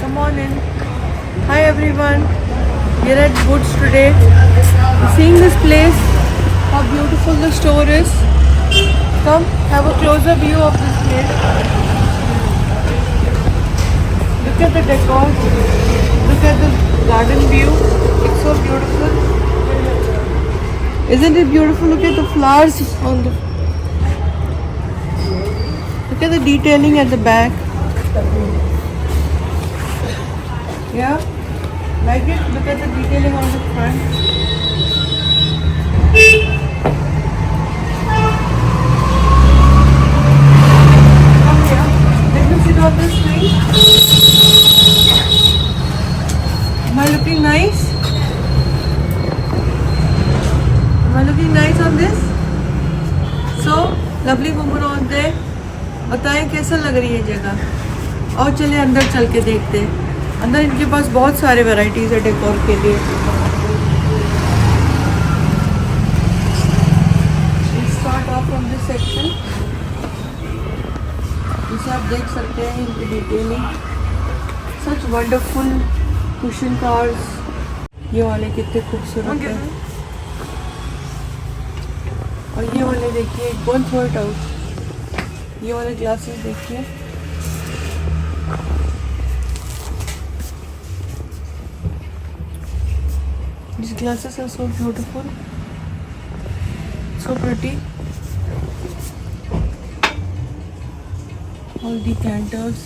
Come on in. Hi everyone. We're at Woods today. Seeing this place, how beautiful the store is. Come, have a closer view of this place. Look at the decor. Look at the garden view. It's so beautiful. Isn't it beautiful? Look at the flowers on the. Look at the detailing at the back. Yeah, like it? Look at the detailing on the front. Come here. Let me sit on this screen. Am I looking nice? Am I looking nice on this? So, lovely woman on there. बताएं कैसा लग रही है जगह। और चले अंदर चल के देखते हैं। अंदर इनके पास बहुत सारे वैरायटीज़ है डेकोर के लिए। Start of from this section. जिसे आप देख सकते हैं इनकी detailing. Such wonderful cushion cars. ये वाले कितने खूबसूरत है। और ये वाले देखिए, डोंट थ्रो इट आउट। ये वाले ग्लासेस देखिए। These glasses are so beautiful, so pretty. All decanters.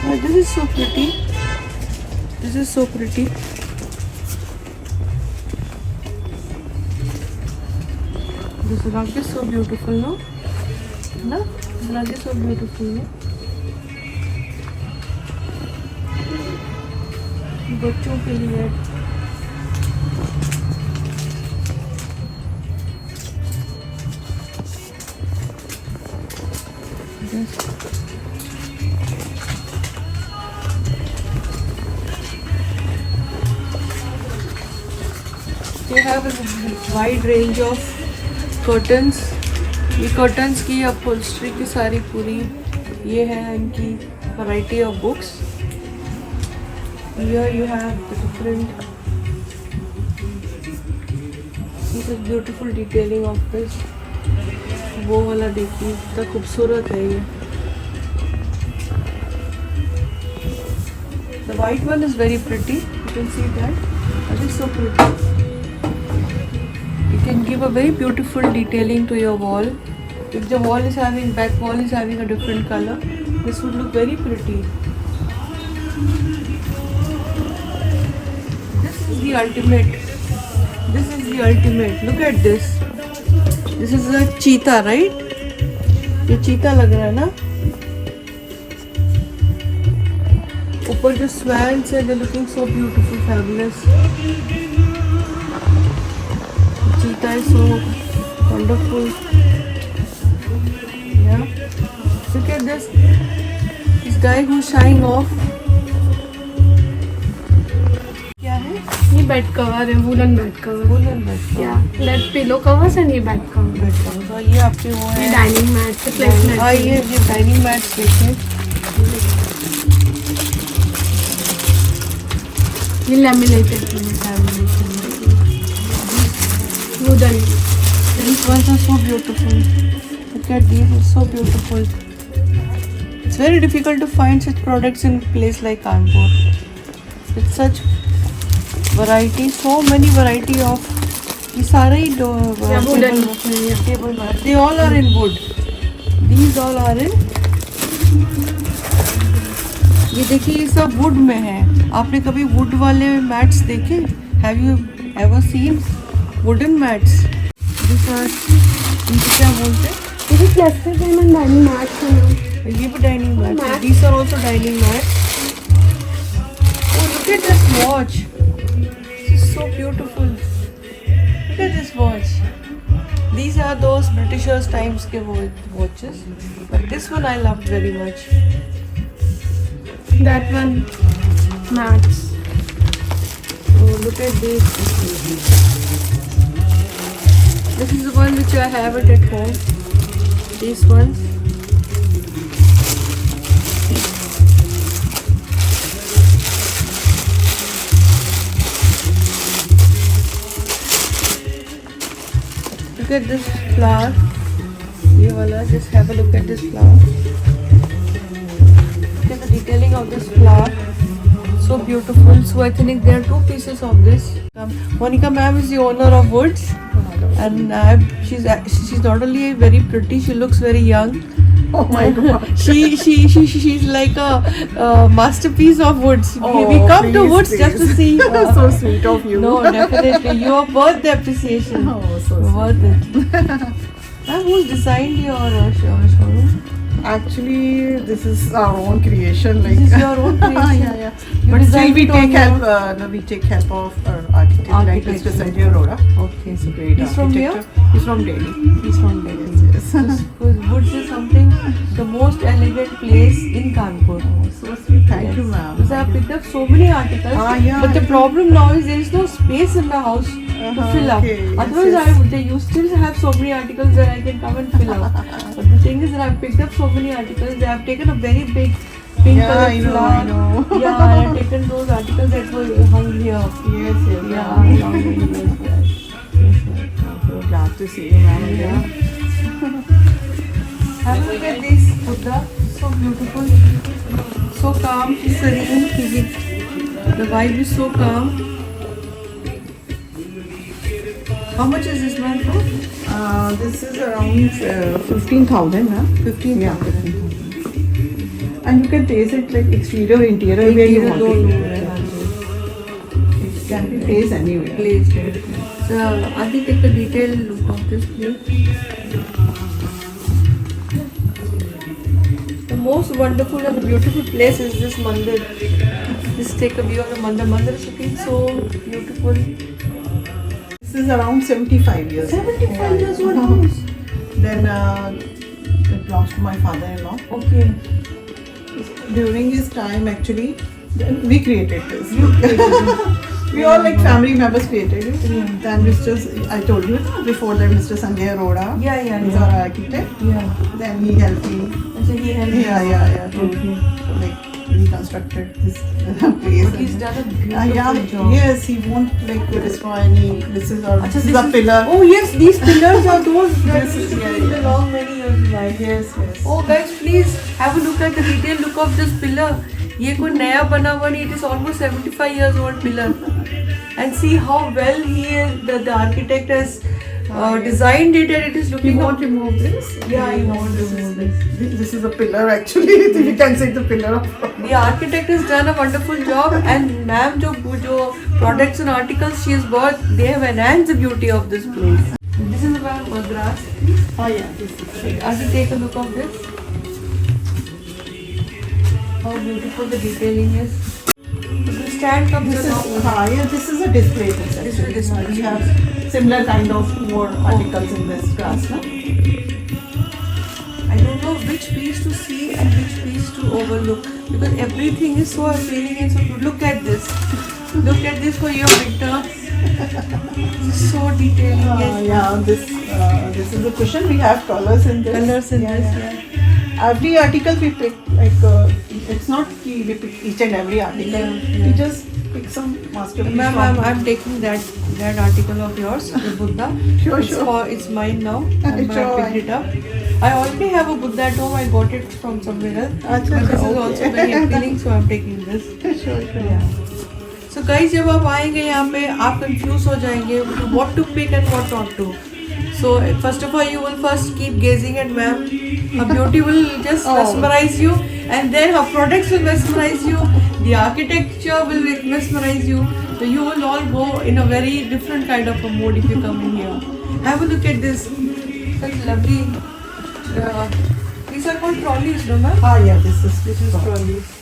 Oh, this is so pretty. This is so pretty. This rug is so beautiful, no? No? This rug is so beautiful, no? बच्चों के लिए they have a wide range of curtains. ये curtains की upholstery की सारी पूरी ये है इनकी variety of books. Here you have the different. This is beautiful detailing of this. वो वाला देखिए कितना खूबसूरत है ये. The white one is very pretty. You can see that. That is so pretty. You can give a very beautiful detailing to your wall. If the wall is having, back wall is having a different color, this would look very pretty. This is the ultimate. This is the ultimate. Look at this. This is a cheetah, right? ये cheetah लग रहा है ना? ऊपर जो swans है, they're looking so beautiful, fabulous. Cheetah is so wonderful. Yeah. Look at this. This guy who's shying off. क्या है? ये बेड कवर है, woollen bed cover. Woollen bed cover. या लेट पिलो कवर्स एंड ये bed cover. Bed cover. तो ये आपके वो है। ये डाइनिंग मैट से प्लेसमेंट। हाँ ये डाइनिंग मैट्स देखिए। ये laminated wooden. These ones are so beautiful. Look at these, it's so beautiful. It's very difficult to find such products in a place like Kanpur. With such variety, so many variety of. ये सारे ही table mats. They all are in wood. These all are in. ये देखिए ये सब wood में है. आपने कभी wood वाले mats देखे? Have you ever seen wooden mats? These are इनको क्या बोलते हैं? ये प्लास्टिक डायमंड डाइनिंग मैट्स हैं। ये भी डाइनिंग मैट है. These are also dining mats. Oh, look at this watch. This is so beautiful. Look at this watch. These are those Britishers times के watches. But this one I loved very much. That one mats. Oh, look at this. This is the one which I have it at home. These ones. Look at this flower. ये वाला, just have a look at this flower. Look at the detailing of this flower. So beautiful. So ethnic. There are two pieces of this. Monica ma'am is the owner of Woods, and she's not only very pretty. She looks very young. Oh my god. She's like a masterpiece of Woods. We Oh, come to please, Woods just to please. see. So sweet of you. No, definitely. You are worth the appreciation. Oh, so Worth it. Ma'am, who's designed your showroom? Actually, this is our own creation. Like This is your own creation? yeah, yeah. You But still, designed we it on take your help. No, we take help of architect like Architect. Mr. Sanjay Arora. Okay. He's a great He's from here? architect. He's from Delhi. He's from Delhi. Yes. Because Woods is something, the most elegant place in Kanpur. So sweet. Thank you, ma'am. Because I have picked up so many articles. Yeah, But the problem now is there is no space in my house to fill up. okay. Yes, Otherwise, yes. you still have so many articles that I can come and fill up. But the thing is that I've picked up so many articles. They have taken a very big pink Yeah, colored I know, flower. I know. Yeah, I have taken those articles that were hung here. Yes, yes. Yeah, ma'am. long many years back. So glad to see you, ma'am. Yeah. Have a look at this Buddha. So beautiful. So calm, serene. The vibe is so calm. How much is this man for? This is around 15,000, ma'am. 15. Yeah, 15,000. And you can place it like exterior, interior, where you want it. It can be placed anywhere. Place. So, Adi, take a detailed look of this place. The most wonderful and beautiful place is this mandir. Just take a view of the mandir. Mandir is looking so beautiful. This is around 75 years. 75 years old Yeah. house. Then it belongs to my father-in-law. Okay. During his time, actually, then we created this. We all like family members created it. Then I told you before that Mr. Sanjay Arora Yeah. is our architect. Yeah. Then he helped me. So he helped you. Yeah. To like reconstructed this place. But he's done a beautiful Yeah, job. yes, he won't like destroy any. This is our. Achha, This is a pillar. Oh yes, these pillars are those that This is- used to yeah, be in the yeah. long many years back. Yes. Oh guys, please have a look at the detailed look of this pillar. ये कोई नया बना हुआ नहीं. It is almost 75 years old pillar. And see how well the architect has designed it, and it is He looking. won't remove this. Yeah, he won't remove this. This is a pillar actually. We can say the pillar of. The architect has done a wonderful job, and ma'am, जो products and articles she has bought, they have enhanced the beauty of this place. This is about Madras. Oh yeah, this is. Adi, take a look of this. How beautiful the detailing is. The stand comes This along. is this is a display. This This is a actually. display. We have similar kind of more articles in this class, no? I don't know which piece to see and which piece to overlook because everything is so appealing and so good. Look at this. Look at this for your winter. So detailing. Yes. Yeah, this is the cushion. We have colors in this. Colors in this. Yeah. Every article we pick, like it's not we pick each and every article. Yeah. We just pick some masterpiece. Ma'am, from- I'm taking that article of yours, the Buddha. Sure, It's sure. it's mine now. I Sure. picked it up. I already have a Buddha at home. I got it from somewhere else. Achha, But this is okay. also very appealing, so I'm taking this. Sure. Yeah. So guys, जब आप आएंगे यहाँ पे आप confuse हो जाएंगे what to pick and what not to. So first of all, you will first keep gazing at ma'am. Her beauty will just mesmerize you, and then her products will mesmerize you. The architecture will mesmerize you. So you will all go in a very different kind of a mood if you come in here. Have a look at this. Such lovely. These are called trolleys, no ma'am? Yeah, this is Trolleys.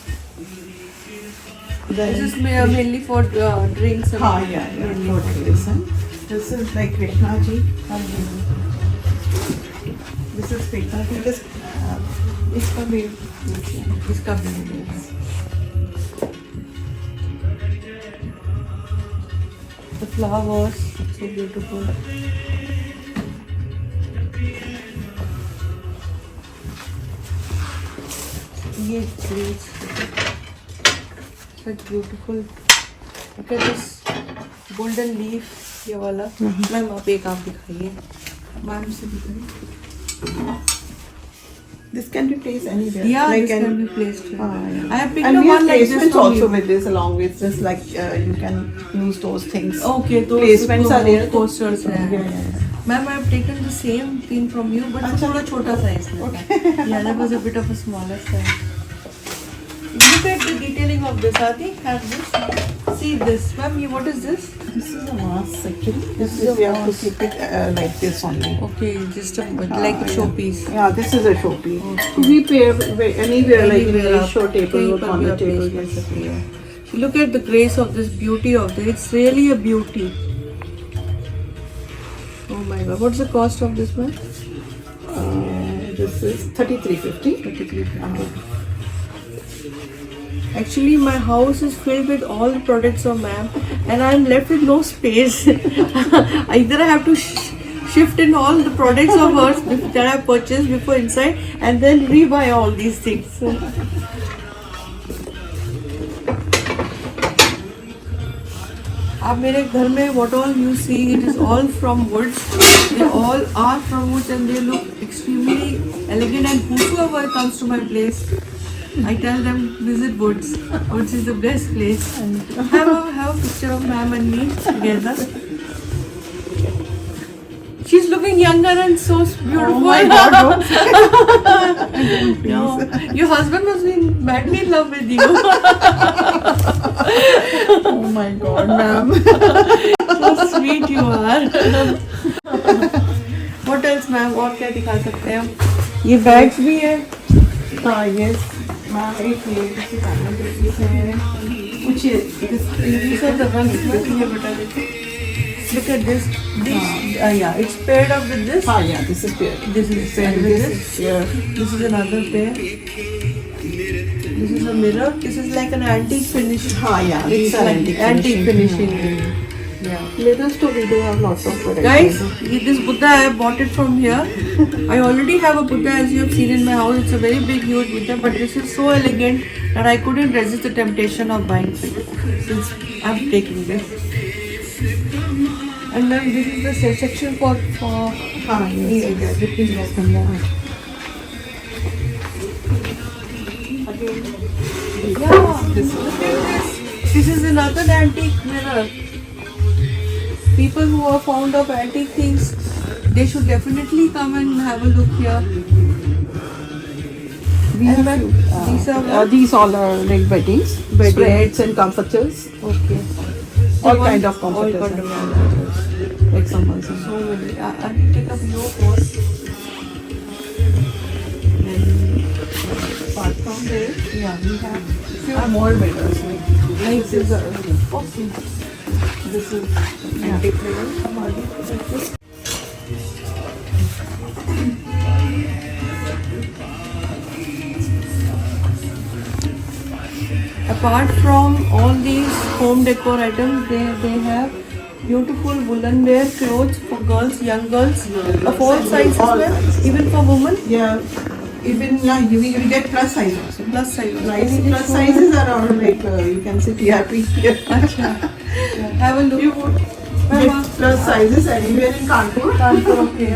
Then, This is mainly for drinks. And yeah. Totally listen. This is like Krishna ji. This is Krishna ji. इसका भी The flowers, so beautiful. ये trees, such beautiful. Look at this golden leaf, ये वाला. Ma'am आप एक आप दिखाइए. Ma'am se bhi kare. This can be placed anywhere. Yeah, like this can be placed here. yeah. I have picked And up we have one like this placements from also you. with this along with this, like you can use those things. Okay, those Placements are there. posters Yeah, हैं. yeah. Ma'am, I have taken the same thing from you, but अच्छा. थोड़ा छोटा size में था. Yeah, that was a bit of a smaller size. Look at the detailing of this. Adi, have this. See this, ma'am. What is this? This is a mask actually. This is a is we have to mask. keep it like this only. Okay, just a like a showpiece. Yeah, this is a showpiece. Okay. We pair anywhere like in Anywhere a show आप table कहीं or पर on भी the आप table. place कर सकते हैं. Look at the grace of this, beauty of this. It's really a beauty. Oh my God! What's the cost of this one? This is 3350. 33. Actually, my house is filled with all the products of ma'am, and I'm left with no space. Either I have to shift in all the products of hers that I purchased before inside, and then rebuy all these things. आप मेरे घर में what all you see, it is all from woods. They all are from woods, and they look extremely elegant. And whosoever comes to my place, I tell them visit Woods. Woods is the best place. Have a picture of ma'am and me together. She's looking younger and so beautiful. Oh my God! No, your husband must be madly in love with you. Oh my God, ma'am. So sweet you are. What else, ma'am? और क्या दिखा सकते हैं हम? ये bags भी है. हाँ, yes. मैम एक ये है कुछ These are the ones. ये बता देते. Look at this. Yeah, it's paired up with this. हाँ, yeah, this is pair. This is paired And with this this. is here. This is another pair. This is a mirror. This is like an antique finish. हाँ, yeah, It's these are like antique finishing. Yeah. Mirrors too, we do have lots of products. Guys, this Buddha I have bought it from here. I already have a Buddha as you have seen in my house. It's a very big, huge Buddha, but this is so elegant that I couldn't resist the temptation of buying it since I'm taking this. And then this is the section for हाँ, yes. dripping lesson. Yeah, This look at this. This is another antique mirror. People who are fond of antique things, they should definitely come and have a look here. These all are like beddings, spreads and comforters. Okay. All kind of All comforters. kind of comforters. Like some ones. So many. I will take up your phone. Apart from this, yeah, we have few more bedders. Like This is Okay. this is antique mirror. Apart from all these home decor items, they have beautiful woolen wear clothes for girls, young girls of all sizes, All ma'am, sizes. even for women, Yeah, even yeah, we get plus size also. plus size. Plus sizes are all like you can see TRP here. Acha. Have a look. You would get plus sizes anywhere in Kanpur. Okay.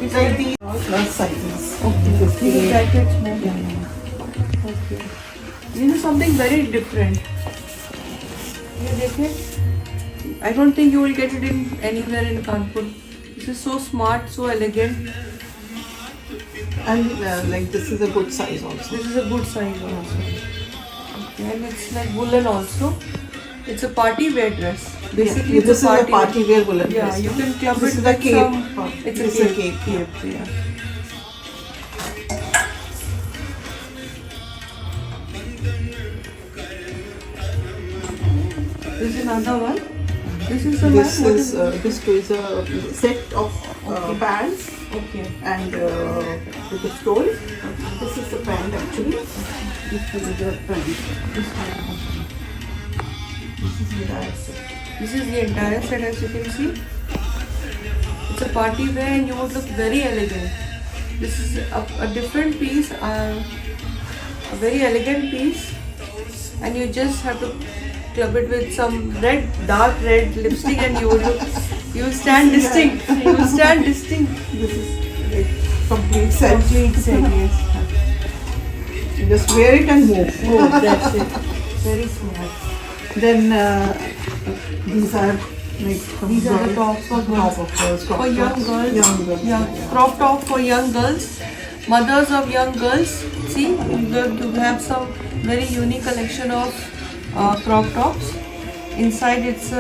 It's like these all plus sizes. Okay. This These is- jackets, ma'am. Yeah. Okay. This is something very different. ये देखिए. I don't think you will get it in anywhere in Kanpur. This is so smart, so elegant. And like this is a good size also. This is a good size also. Okay, and it's like woolen also. It's a party wear dress. Basically, Yeah, this is a party wear woolen Yeah, dress. you can club This it is a with cape. some. It's This a is a cape. cape. Yeah. This is another one. This is a This what is this too is a set of pants okay. and with a stole. This is the pant actually. This is the pant. This is the entire set. This is the entire set, as you can see. It's a party wear and you would look very elegant. This is a different piece, a very elegant piece, and you just have to club it with some red, dark red lipstick and you would look You will stand distinct. You will stand distinct. This is like complete set. Complete set, yes. You just wear it and move. Oh, that's it. Very smart. Then these are like These are the tops for girls. Top of girls. For young girls. Young girls. Yeah, crop top for young girls. Mothers of young girls. See, you have some very unique collection of crop tops. Inside it's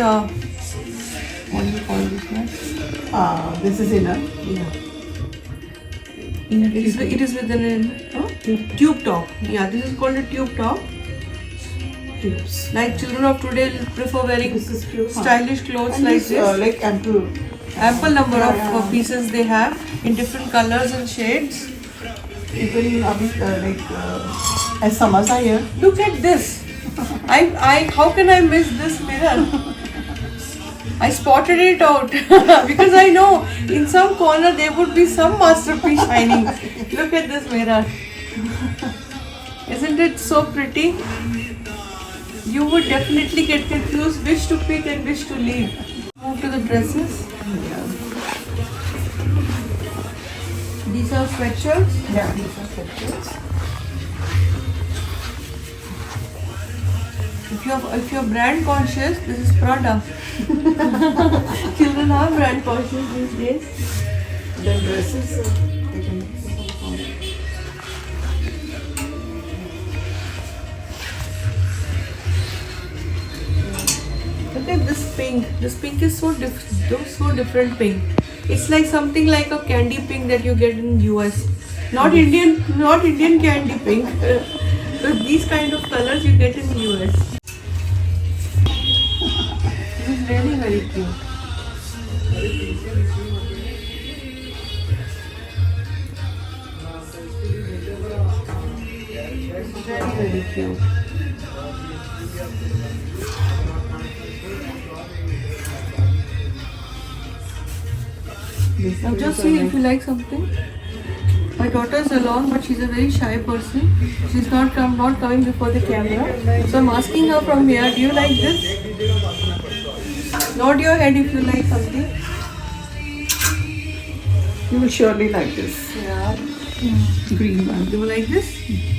what do you call this one? This is inner. Yeah. It is with an tube top. Yeah, this is called a tube top. Tubes. Like children of today prefer wearing This is tube. stylish clothes And like this, this. like ample. Ample number of Yeah. pieces they have in different colors and shades. Even as summers are here. Look at this. How can I miss this mirror? I spotted it out because I know in some corner there would be some masterpiece shining. Look at this mirror. Isn't it so pretty? You would definitely get confused which to pick and which to leave. Move to the dresses. These are sweatshirts. Yeah, these are sweatshirts. If you're brand conscious, this is Prada. Children are brand conscious these days. Then dresses. They can Look at this pink. This pink is so different pink. It's like something like a candy pink that you get in US. Not Indian candy pink. But these kind of colors you get in US. This is really very cute. Very cute. Now just see if you like something. My daughter is along, but she's a very shy person. She's not coming before the camera. So I'm asking her from here, do you like this? Nod your head if you like something. You will surely like this. Yeah. Green one. Do you like this?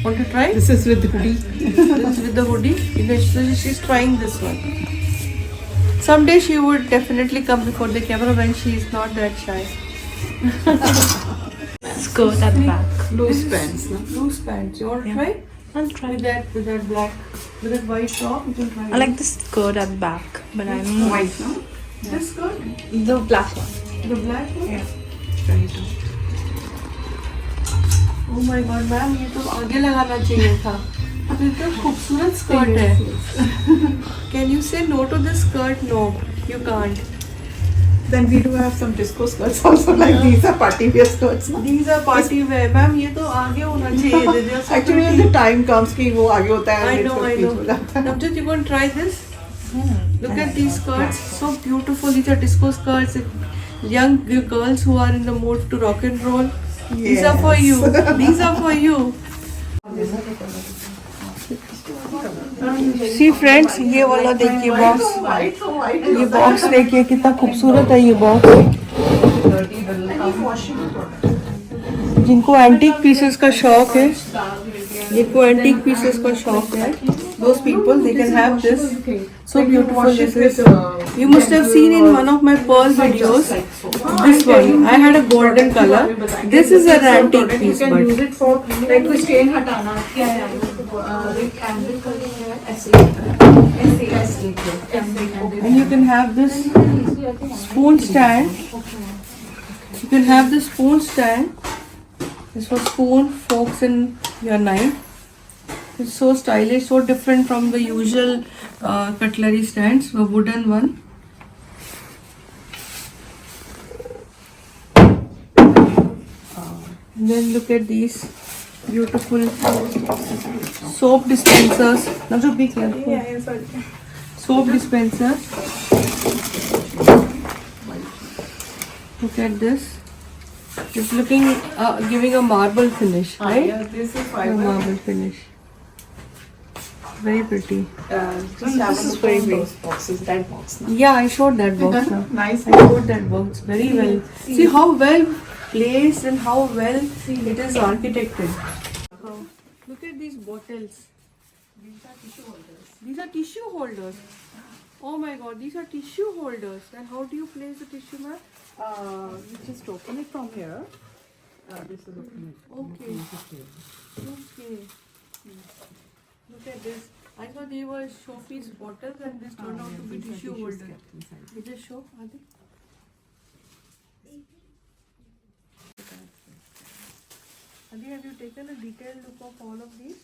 Want to try? This is with the hoodie. This is with the hoodie. So she's trying this one. Someday she would definitely come before the camera when she is not that shy. Skirt at the back. Loose pants. No? Loose pants. You want to try? I'll try. With that black, with that white top, you can try. I like the skirt at the back, but I don't know. White, no? this skirt. The black one. The black one. Yeah. Try it out. Oh my God, ma'am ये तो आगे लगाना चाहिए था. ये तो खूबसूरत skirt है. Can you say no to this skirt? No, you can't. Then we do have some disco skirts also, like these are party wear skirts. No? These are party wear. Ma'am ये तो आगे होना चाहिए. They are so Actually, when pretty. the time comes कि वो आगे होता है. I and know, it's I पीछे know. हो जाता है. Namjit, you going to try this? Look at these skirts, so beautiful. These are disco skirts. Young girls who are in the mood to rock and roll. These are for you. These are for you. See friends, ये वाला देखिए box. White, so white. ये box देखिए कितना खूबसूरत है ये box. जिनको एंटीक पीसेस का शौक है, जिनको एंटीक पीसेस का शौक है, those people they can have this. So beautiful this is. You must have seen in one of my pearl videos. This one, I had a golden color. This is an antique piece, but it for like कोई stain हटाना. and you can have this spoon stand. You can have this spoon stand. This for spoon, forks, and your knife. It's so stylish, so different from the usual cutlery stands. The wooden one. And then look at these beautiful soap dispensers. Now just be careful. Soap dispensers. Look at this. It's looking, giving a marble finish, right? Yeah, this is A fiber. marble finish. very pretty. Just have this a is look very on big. those boxes, that box now. Yeah, I showed that box now. Nice. I showed that box very well. See how well placed and how well it is architected. Look at these bottles. These are tissue holders. These are tissue holders. Oh my god, these are tissue holders. And how do you place the tissue, ma'am? You just open it from here. This is open. Okay. Okay. Look at this. I thought they were showpiece bottles and this turned out to be tissue holders. You just show, are they? Adi, have you taken a detailed look of all of these?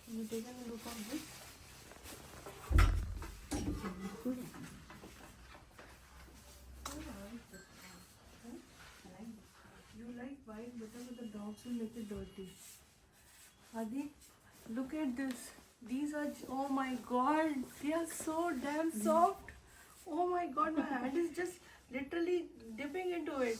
Have you taken a look of this? You like white because the dogs will make it dirty. Adi, look at this. These are, oh my god, they are so damn soft. Oh my god, my hand is just literally dipping into it.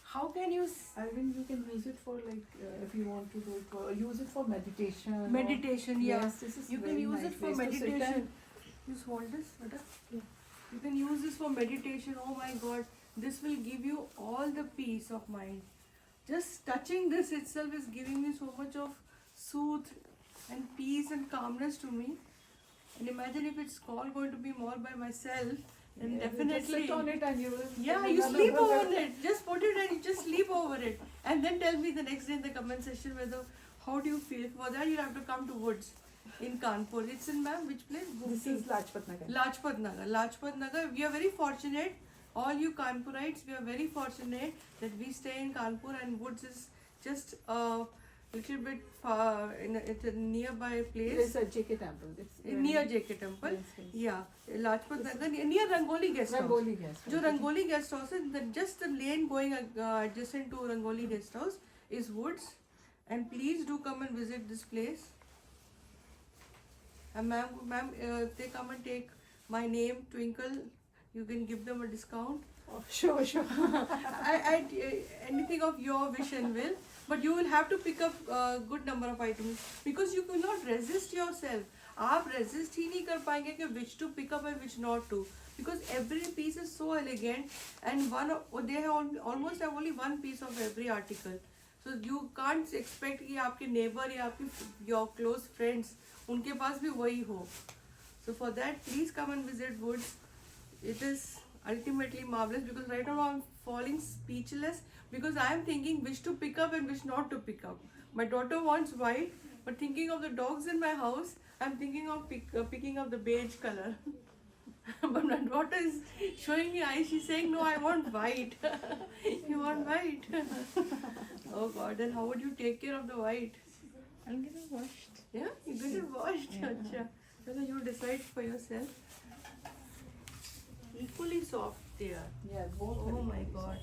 How can you I mean, you can use it for like if you want to do it for use it for meditation. or- meditation? Yeah, Yes, this is you can very use nice it for place to sit meditation. and- Just hold this, Vada. Yeah. You can use this for meditation. Oh my god, this will give you all the peace of mind. Just touching this itself is giving me so much of soothe and peace and calmness to me. And imagine if it's all going to be more by myself, then Yeah, you definitely. just sit on it and you will. Yeah, you sleep over it. Just put it and you just sleep over it. And then tell me the next day in the comment section whether how do you feel. For that you have to come to Woods in Kanpur. It's in, ma'am, which place? This is Lajpat Nagar. Lajpat Nagar. Lajpat Nagar. We are very fortunate. All you Kanpurites, we are very fortunate that we stay in Kanpur, and Woods is just a little bit far. It's a nearby place. There's a JK temple. It's Near JK Temple. Yes, yes. Yeah, Lajpat Nagar, near Rangoli Guest House. Rangoli guest. जो rangoli guest house है, just the lane going adjacent to Rangoli guest house is Woods, and please do come and visit this place. And ma'am, if they come and take my name Twinkle, you can give them a discount. Oh, sure. Anything of your wish and will, but you will have to pick up a good number of items because you cannot resist yourself. आप resist ही नहीं कर पाएंगे कि which to pick up and which not to, because every piece is so elegant and they have almost have only one piece of every article. So you can't expect कि आपके neighbor या आपके your close friends उनके पास भी वही हो. So for that, please come and visit Woods. It is ultimately marvelous because right now I'm falling speechless because I am thinking which to pick up and which not to pick up. My daughter wants white, but thinking of the dogs in my house, I'm thinking of picking up the beige color. But my daughter is showing me eyes. She's saying, "No, I want white." You want white? Oh God! Then how would you take care of the white? I'll get it washed. Yeah, you get it washed. Acha. So you decide for yourself. Equally soft they are. Yeah, both. Oh my God.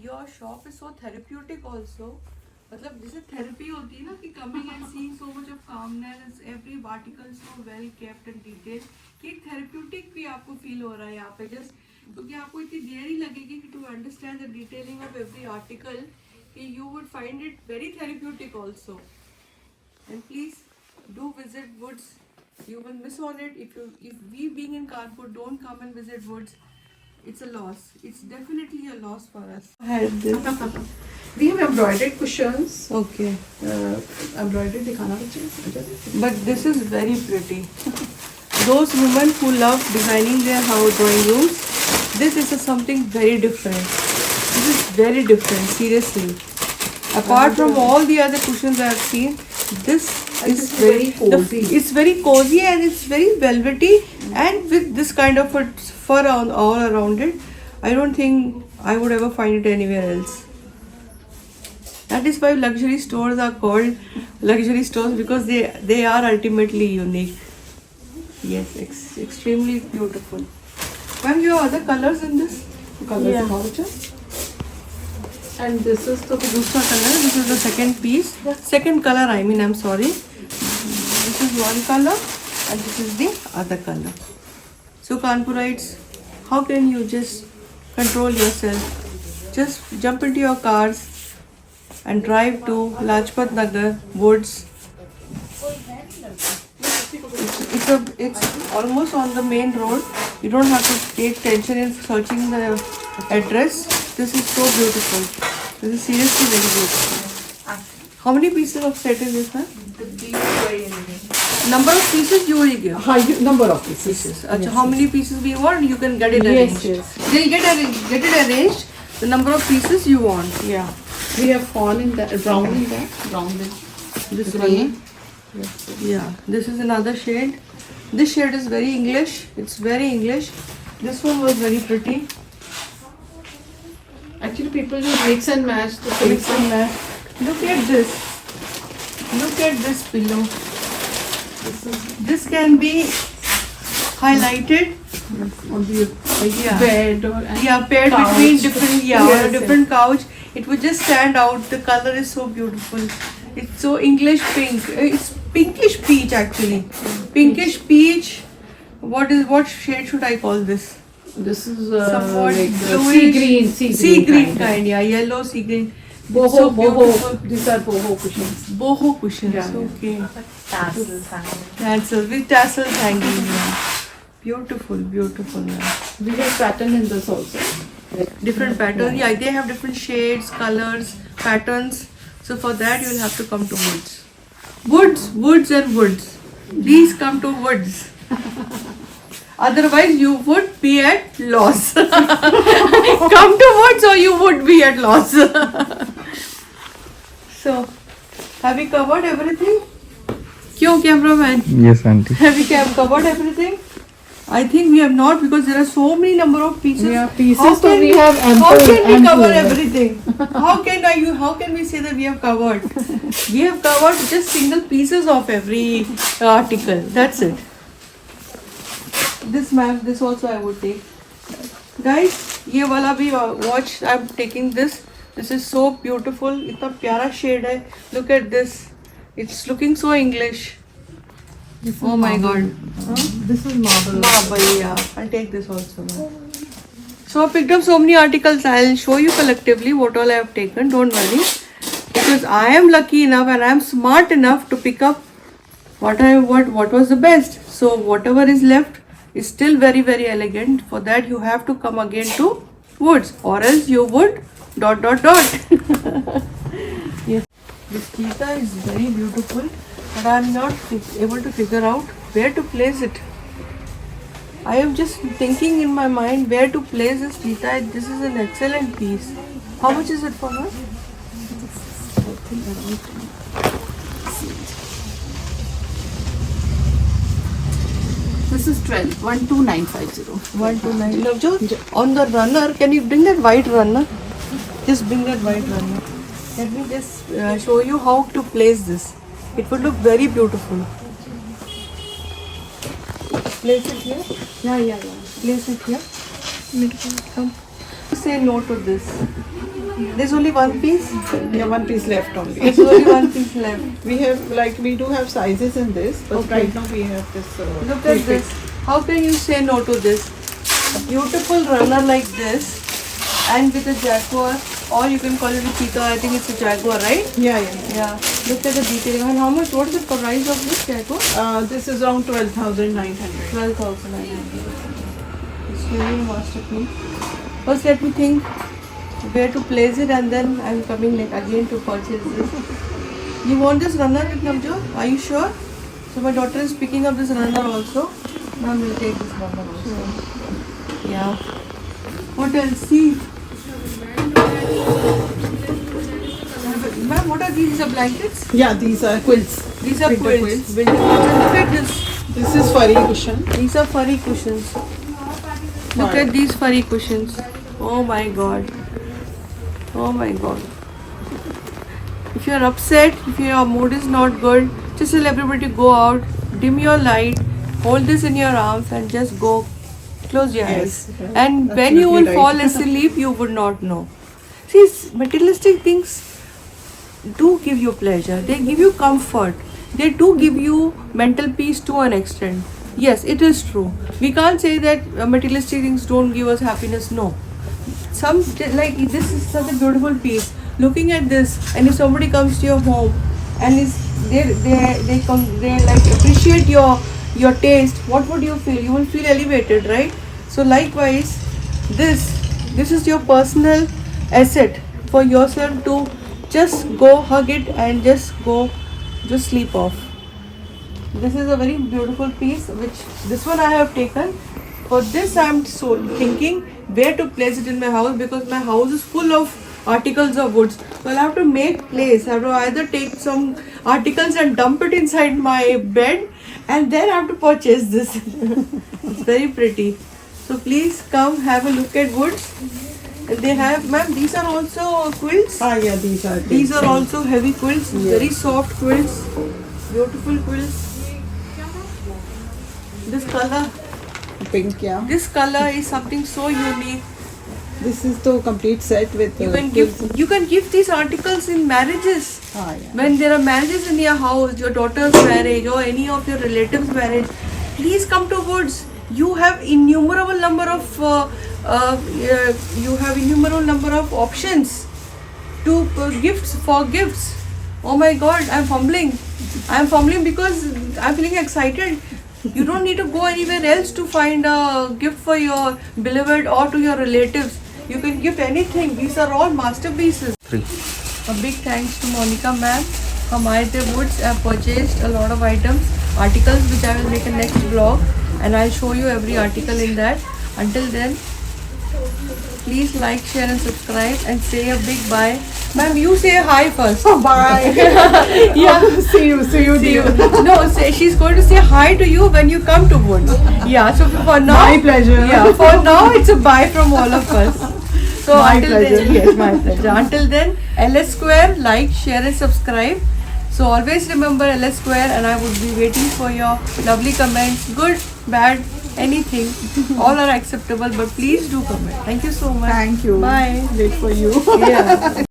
Your shop is so therapeutic also. मतलब जैसे therapy होती है ना कि coming and seeing so much of calmness, every article so well kept and detail, कि एक therapeutic भी आपको फील हो रहा है यहाँ पे जस्ट क्योंकि आपको इतनी देर ही लगेगी कि to understand the detailing of every article कि you would find it very therapeutic also. And please do visit woods. You will miss on it if we being in Kanpur don't come and visit Woods. It's a loss. It's definitely a loss for us. I had this. We have embroidered cushions. Okay. Embroidered dikhana bachche. But this is very pretty. Those women who love designing their house drawing rooms, this is something very different. This is very different, seriously. Apart from all the other cushions I have seen, this is very cozy. It's very cozy and it's very velvety, and with this kind of a fur all around it. I don't think I would ever find it anywhere else. That is why luxury stores are called luxury stores, because they are ultimately unique. Yes, extremely beautiful. Ma'am, you have other colors in this? Colors Yeah. and vouchers. And this is the दूसरा color. This is the second piece. Second color, I mean, I'm sorry. This is one color and this is the other color. So Kanpurites, how can you just control yourself? Just jump into your cars and drive to Lajpat Nagar Woods. It's almost on the main road. You don't have to take tension in searching the address. This is so beautiful. This is seriously very beautiful. How many pieces of set is this, huh? The beach very elegant. Number of pieces you will give. Number of pieces. Achha, how many pieces we want, you can get it Yes, arranged. yes. They'll get it arranged. The number of pieces you want. Yeah. We have fawn in that, brown in that, brown in This grey. one. Yeah, this is another shade. This shade is very English. It's very English. This one was very pretty. Actually, people just mix and match the Mix things. and match. Look at this. Look at this pillow. This can be highlighted. On the Yeah. bed or Yeah, paired couch. between different, Yes, on a different couch. It would just stand out. The color is so beautiful. It's so English pink. It's pinkish peach actually. Pinkish peach. What shade should I call this? This is Somewhat like bluish. sea green, Sea green kind, yeah, yellow sea green. Boho, So boho. beautiful. These are boho cushions. Boho cushions. Yeah. Okay. Tassels hanging. Tassels with tassels hanging. Yeah. Beautiful, beautiful. Yeah. We have pattern in this also. Different patterns. Yeah, they have different shades, colors, patterns. So for that you will have to come to Woods. Woods and Woods. Please come to Woods. Otherwise you would be at loss. Come to Woods or you would be at loss. So, have you covered everything? Kyo, cameraman? Yes, auntie. Have we covered everything? I think we have not because there are so many number of pieces. Yeah, pieces, How so can we have ample- How can we ample. cover everything? How can we say that we have covered? We have covered just single pieces of every article. That's it. This map, this also I would take. Guys, ये वाला भी watch. I'm taking this. This is so beautiful. इतना प्यारा shade है. Look at this. It's looking so English. Oh my God. This is marble. Marble, yeah. I'll take this also. So I picked up so many articles. I'll show you collectively what all I have taken. Don't worry. Because I am lucky enough and I am smart enough to pick up what was the best. So whatever is left is still very, very elegant. For that you have to come again to Woods, or else you would ... Yes. This cheetah is very beautiful, but I am not able to figure out where to place it. I am just thinking in my mind where to place this cheetah. This is an excellent piece. How much is it for her? This is 12950. 129. Navjot, on the runner, can you bring that white runner? Just bring that white runner. Let me just show you how to place this. It would look very beautiful. Place it here. Yeah. Place it here. Come. Say no to this. There's only one piece. Yeah, one piece left only. There's only one piece left. We do have sizes in this, but Okay. right now we have this. Look at this. How can you say no to this? A beautiful runner like this, and with a jaguar, or you can call it a cheetah. I think it's a jaguar, right? Yeah. Yeah. Look at the detailing. And how much? What is the price of this jaguar? This is around 12,900. 12,900. It's really a masterpiece. First, let me think where to place it, and then I'm coming again to purchase this. You want this runner with Navjot? Are you sure? So my daughter is picking up this runner also. Ma'am will take this runner also. Yeah. What else? See. Ma'am, what are these? These are blankets? Yeah, these are quilts. These are Winter quilts. quilts. Winter quilts. And look at this. This is furry cushion. These are furry cushions. Look at these furry cushions. Oh my God. Oh my God. If you are upset, if your mood is not good, just tell everybody to go out, dim your light, hold this in your arms and just go. Close your eyes. Yes, And when you will absolutely right. fall asleep, you would not know. See, materialistic things do give you pleasure. They give you comfort. They do give you mental peace to an extent. Yes, it is true. We can't say that materialistic things don't give us happiness. No. Some, like this is such a beautiful piece. looking at this, and if somebody comes to your home and is they like appreciate your taste, what would you feel? You will feel elevated, right? So likewise, this is your personal asset for yourself to just go hug it and just sleep off. This is a very beautiful piece, which this one I have taken. For this I am so thinking where to place it in my house, because my house is full of articles of woods. So I'll have to make place. I have to either take some articles and dump it inside my bed, and then I have to purchase this. It's very pretty. So please come have a look at woods. They have, ma'am, these are also quilts. Yeah, These are also heavy quilts, very soft quilts, beautiful quilts. This color, pink, yeah. this color is something so unique. This is the complete set with You can give these articles in marriages. yeah. When there are marriages in your house, your daughter's marriage or any of your relatives' marriage, please come to Woods. You have innumerable number of options to gifts. Oh my God, I'm fumbling because I'm feeling excited. You don't need to go anywhere else to find a gift for your beloved or to your relatives. You can gift anything. These are all masterpieces. A big thanks to Monica ma'am from Ayate Woods. I have purchased a lot of articles which I will make a next vlog, and I'll show you every article in that. Until then, please like, share and subscribe and say a big bye. Ma'am, you say hi first. Bye. Yeah. See you. See you. No, she's going to say hi to you when you come to Woods. Yeah, so for now. My pleasure. Yeah, for now it's a bye from all of us. So My until pleasure. then, yes, my pleasure. Until then, LS Square, like, share and subscribe. So always remember LS Square, and I would be waiting for your lovely comments. Good, bad, anything. All are acceptable, but please do comment. Thank you so much. Thank you. Bye. Wait for you. Yeah.